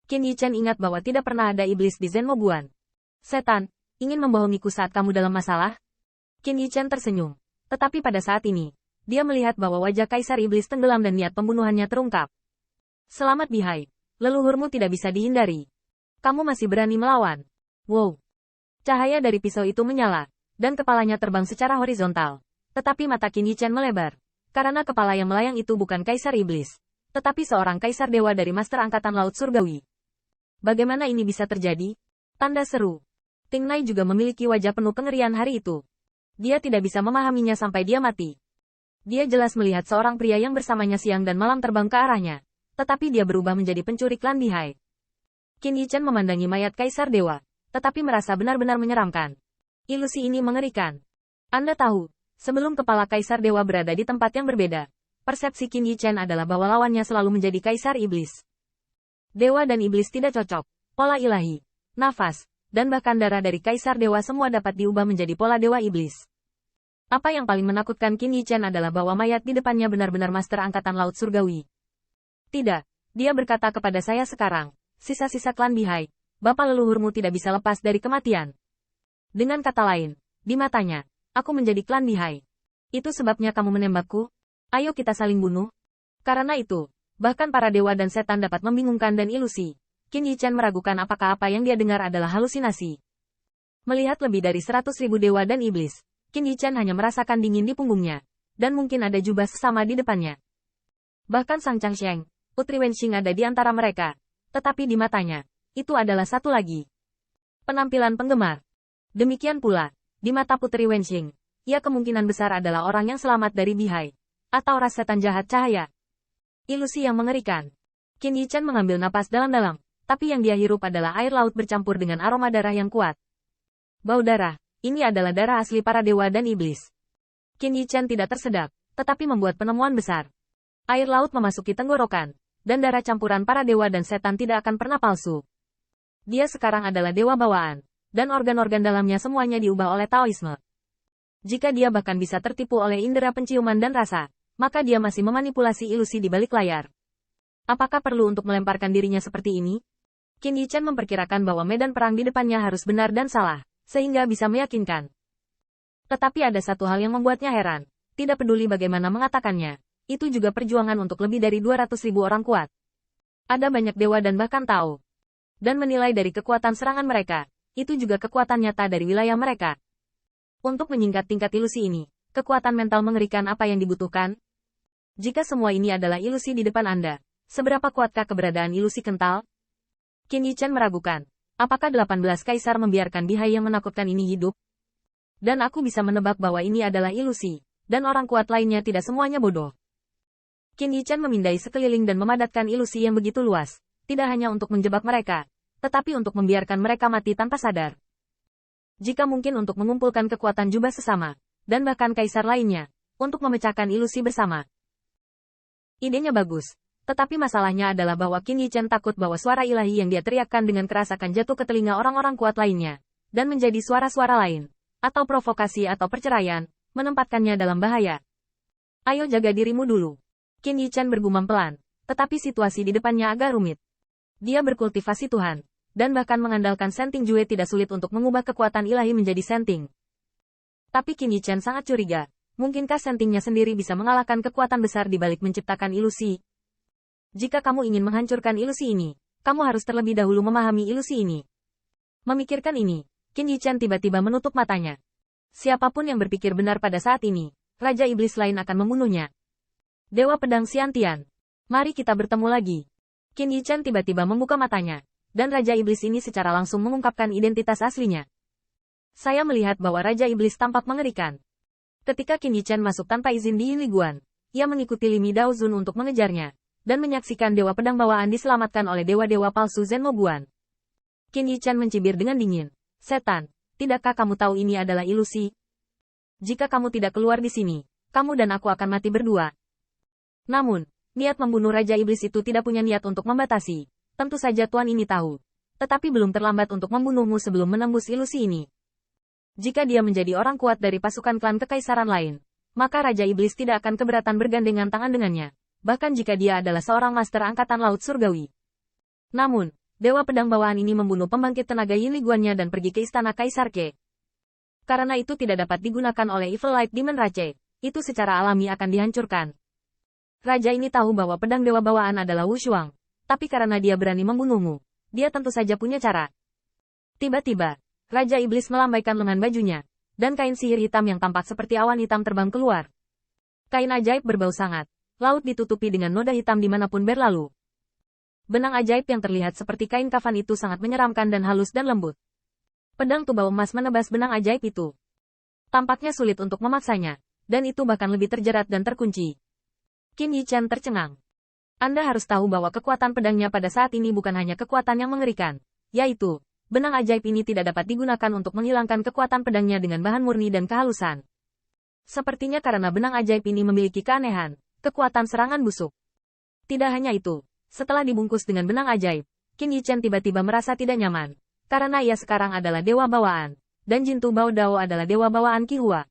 Qin Yichen ingat bahwa tidak pernah ada iblis di Zenmoguan. Setan, ingin membohongiku saat kamu dalam masalah? Qin Yichen tersenyum. Tetapi pada saat ini, dia melihat bahwa wajah Kaisar Iblis tenggelam dan niat pembunuhannya terungkap. Selamat Bihai, leluhurmu tidak bisa dihindari. Kamu masih berani melawan. Wow. Cahaya dari pisau itu menyala, dan kepalanya terbang secara horizontal. Tetapi mata Qin Yichen melebar. Karena kepala yang melayang itu bukan Kaisar Iblis, tetapi seorang Kaisar Dewa dari Master Angkatan Laut Surgawi. Bagaimana ini bisa terjadi? Tanda seru. Ting Nai juga memiliki wajah penuh kengerian hari itu. Dia tidak bisa memahaminya sampai dia mati. Dia jelas melihat seorang pria yang bersamanya siang dan malam terbang ke arahnya. Tetapi dia berubah menjadi pencuri klan Bihai. Qin Yichen memandangi mayat Kaisar Dewa, tetapi merasa benar-benar menyeramkan. Ilusi ini mengerikan. Anda tahu, sebelum kepala Kaisar Dewa berada di tempat yang berbeda, persepsi Qin Yichen adalah bahwa lawannya selalu menjadi Kaisar Iblis. Dewa dan Iblis tidak cocok. Pola ilahi, nafas, dan bahkan darah dari Kaisar Dewa semua dapat diubah menjadi pola Dewa Iblis. Apa yang paling menakutkan Qin Yichen adalah bahwa mayat di depannya benar-benar Master Angkatan Laut Surgawi. Tidak, dia berkata kepada saya sekarang, sisa-sisa klan Bihai, bapak leluhurmu tidak bisa lepas dari kematian. Dengan kata lain, di matanya, aku menjadi klan Bihai. Itu sebabnya kamu menembakku? Ayo kita saling bunuh. Karena itu, bahkan para dewa dan setan dapat membingungkan dan ilusi. Qin Yichen meragukan apakah apa yang dia dengar adalah halusinasi. Melihat lebih dari 100.000 dewa dan iblis, Qin Yichen hanya merasakan dingin di punggungnya, dan mungkin ada jubah sesama di depannya. Bahkan Sang Changsheng, Putri Wenxing ada di antara mereka, tetapi di matanya, itu adalah satu lagi. Penampilan penggemar. Demikian pula, di mata Putri Wenxing, ia kemungkinan besar adalah orang yang selamat dari Bihai, atau ras setan jahat cahaya. Ilusi yang mengerikan. Qin Yichen mengambil napas dalam-dalam. Tapi yang dia hirup adalah air laut bercampur dengan aroma darah yang kuat. Bau darah, ini adalah darah asli para dewa dan iblis. Qin Yichen tidak tersedak, tetapi membuat penemuan besar. Air laut memasuki tenggorokan, dan darah campuran para dewa dan setan tidak akan pernah palsu. Dia sekarang adalah dewa bawaan, dan organ-organ dalamnya semuanya diubah oleh Taoisme. Jika dia bahkan bisa tertipu oleh indera penciuman dan rasa, maka dia masih memanipulasi ilusi di balik layar. Apakah perlu untuk melemparkan dirinya seperti ini? Qin Yichen memperkirakan bahwa medan perang di depannya harus benar dan salah, sehingga bisa meyakinkan. Tetapi ada satu hal yang membuatnya heran, tidak peduli bagaimana mengatakannya, itu juga perjuangan untuk lebih dari 200.000 orang kuat. Ada banyak dewa dan bahkan Tao. Dan menilai dari kekuatan serangan mereka, itu juga kekuatan nyata dari wilayah mereka. Untuk menyingkat tingkat ilusi ini, kekuatan mental mengerikan apa yang dibutuhkan? Jika semua ini adalah ilusi di depan Anda, seberapa kuatkah keberadaan ilusi kental? Qin Yichen meragukan, apakah 18 kaisar membiarkan Bihai yang menakutkan ini hidup? Dan aku bisa menebak bahwa ini adalah ilusi, dan orang kuat lainnya tidak semuanya bodoh. Qin Yichen memindai sekeliling dan memadatkan ilusi yang begitu luas, tidak hanya untuk menjebak mereka, tetapi untuk membiarkan mereka mati tanpa sadar. Jika mungkin untuk mengumpulkan kekuatan jubah sesama, dan bahkan kaisar lainnya, untuk memecahkan ilusi bersama. Idenya bagus. Tetapi masalahnya adalah bahwa Qin Yichen takut bahwa suara ilahi yang dia teriakkan dengan keras akan jatuh ke telinga orang-orang kuat lainnya, dan menjadi suara-suara lain, atau provokasi atau perceraian, menempatkannya dalam bahaya. Ayo jaga dirimu dulu. Qin Yichen bergumam pelan, tetapi situasi di depannya agak rumit. Dia berkultivasi Tuhan, dan bahkan mengandalkan Senting Jue tidak sulit untuk mengubah kekuatan ilahi menjadi Senting. Tapi Qin Yichen sangat curiga, mungkinkah Sentingnya sendiri bisa mengalahkan kekuatan besar di balik menciptakan ilusi? Jika kamu ingin menghancurkan ilusi ini, kamu harus terlebih dahulu memahami ilusi ini. Memikirkan ini, Qin Yichen tiba-tiba menutup matanya. Siapapun yang berpikir benar pada saat ini, Raja Iblis lain akan membunuhnya. Dewa Pedang Xiantian. Mari kita bertemu lagi. Qin Yichen tiba-tiba membuka matanya, dan Raja Iblis ini secara langsung mengungkapkan identitas aslinya. Saya melihat bahwa Raja Iblis tampak mengerikan. Ketika Qin Yichen masuk tanpa izin di Yinliguan, ia mengikuti Limi Daozun untuk mengejarnya, dan menyaksikan Dewa Pedang Bawaan diselamatkan oleh dewa-dewa palsu Zenmoguan. Qin Yichen mencibir dengan dingin. Setan, tidakkah kamu tahu ini adalah ilusi? Jika kamu tidak keluar di sini, kamu dan aku akan mati berdua. Namun, niat membunuh Raja Iblis itu tidak punya niat untuk membatasi. Tentu saja Tuan ini tahu. Tetapi belum terlambat untuk membunuhmu sebelum menembus ilusi ini. Jika dia menjadi orang kuat dari pasukan klan kekaisaran lain, maka Raja Iblis tidak akan keberatan bergandengan tangan dengannya. Bahkan jika dia adalah seorang master angkatan laut surgawi. Namun, Dewa pedang bawaan ini membunuh pembangkit tenaga Yin Liguannya dan pergi ke istana Kaisar Ke. Karena itu tidak dapat digunakan oleh Evil Light Demon Rache, itu secara alami akan dihancurkan. Raja ini tahu bahwa pedang dewa bawaan adalah Wu Shuang, tapi karena dia berani membunuhmu, dia tentu saja punya cara. Tiba-tiba, Raja Iblis melambaikan lengan bajunya, dan kain sihir hitam yang tampak seperti awan hitam terbang keluar. Kain ajaib berbau sangat, laut ditutupi dengan noda hitam dimanapun berlalu. Benang ajaib yang terlihat seperti kain kafan itu sangat menyeramkan dan halus dan lembut. Pedang tuba emas menebas benang ajaib itu. Tampaknya sulit untuk memaksanya, dan itu bahkan lebih terjerat dan terkunci. Qin Yichen tercengang. Anda harus tahu bahwa kekuatan pedangnya pada saat ini bukan hanya kekuatan yang mengerikan, yaitu, benang ajaib ini tidak dapat digunakan untuk menghilangkan kekuatan pedangnya dengan bahan murni dan kehalusan. Sepertinya karena benang ajaib ini memiliki keanehan, kekuatan serangan busuk. Tidak hanya itu, setelah dibungkus dengan benang ajaib, Qin Yichen tiba-tiba merasa tidak nyaman, karena ia sekarang adalah dewa bawaan, dan Jintu Bao Dao adalah dewa bawaan Qihua.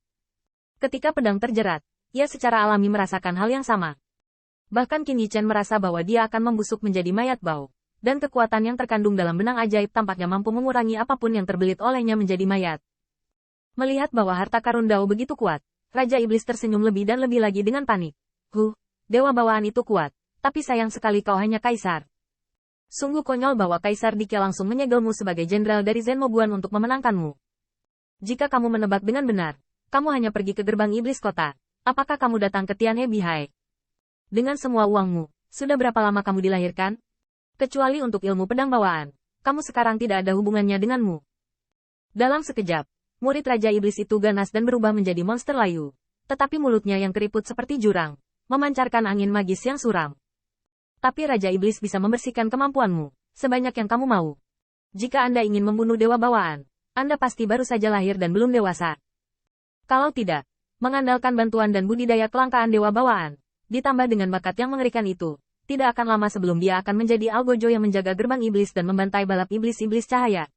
Ketika pedang terjerat, ia secara alami merasakan hal yang sama. Bahkan Qin Yichen merasa bahwa dia akan membusuk menjadi mayat bau, dan kekuatan yang terkandung dalam benang ajaib tampaknya mampu mengurangi apapun yang terbelit olehnya menjadi mayat. Melihat bahwa harta karun Dao begitu kuat, Raja Iblis tersenyum lebih dan lebih lagi dengan panik. Dewa bawaan itu kuat, tapi sayang sekali kau hanya kaisar. Sungguh konyol bahwa Kaisar Dike langsung menyegelmu sebagai jenderal dari Zenmo Guan untuk memenangkanmu. Jika kamu menebak dengan benar, kamu hanya pergi ke gerbang iblis kota. Apakah kamu datang ke Tianhe Bihai? Dengan semua uangmu, sudah berapa lama kamu dilahirkan? Kecuali untuk ilmu pedang bawaan, kamu sekarang tidak ada hubungannya denganmu. Dalam sekejap, murid Raja Iblis itu ganas dan berubah menjadi monster layu. Tetapi mulutnya yang keriput seperti jurang, memancarkan angin magis yang suram. Tapi Raja Iblis bisa membersihkan kemampuanmu, sebanyak yang kamu mau. Jika Anda ingin membunuh dewa bawaan, Anda pasti baru saja lahir dan belum dewasa. Kalau tidak, mengandalkan bantuan dan budidaya kelangkaan dewa bawaan, ditambah dengan bakat yang mengerikan itu, tidak akan lama sebelum dia akan menjadi algojo yang menjaga gerbang iblis dan membantai balap iblis-iblis cahaya.